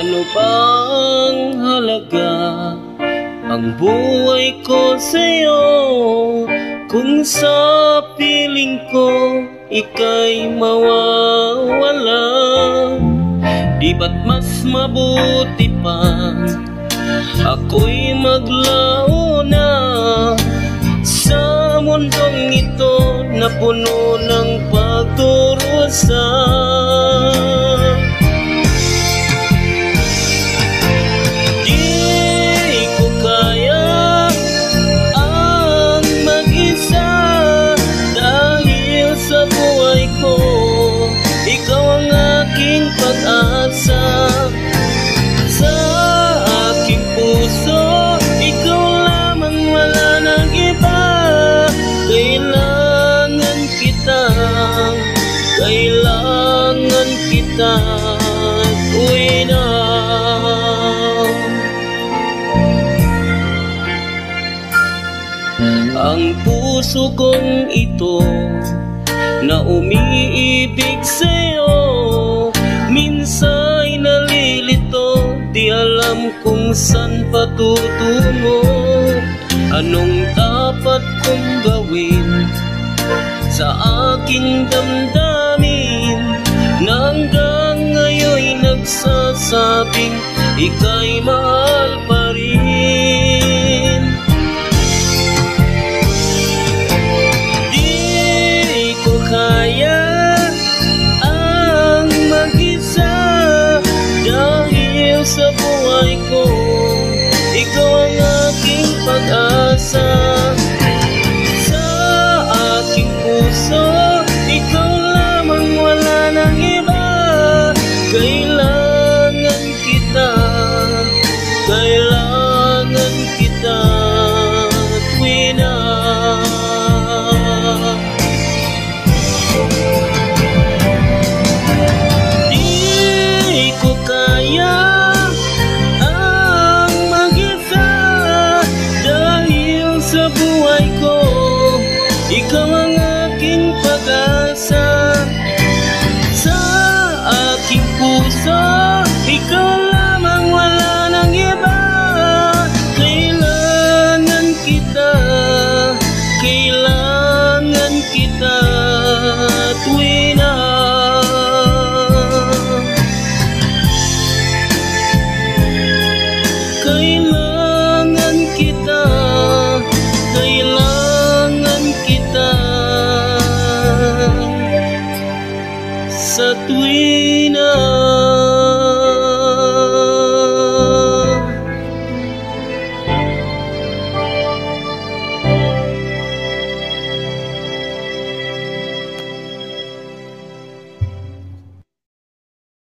Ano bang halaga ang buhay ko sa'yo kung sa piling ko ika'y mawawala? Di ba't mas mabuti pa ako'y maglaho na sa mundong ito na puno ng pagdurusa? Di ko kaya ang mag-isa dahil sa buhay ko ikaw ang aking pag-asa. Sa aking puso ikaw lamang, wala nang iba. Kailangan kita, kailangan kita, uwi na. Ang puso kong ito na umiibig sa'yo minsa'y nalilito, di alam kung saan patutungo. Anong dapat kong gawin sa aking damdamin na hanggang ngayon'y nagsasabing ika'y mahal pa rin? Di ko kaya ang mag-isa dahil sa buhay ko ikaw ang aking pag-asa. Sa aking puso ikaw lamang, wala nang iba. Kailangan kita, kailangan kita, tuwi na. Di ko kaya ang mag-isa dahil sa buhay ko ikaw ang aking pag-asa. Sa aking puso ikaw lamang, wala nang iba. Kailangan kita, kailangan kita, tuwi na. Kailangan kita, kailangan kita, sa tuwi na.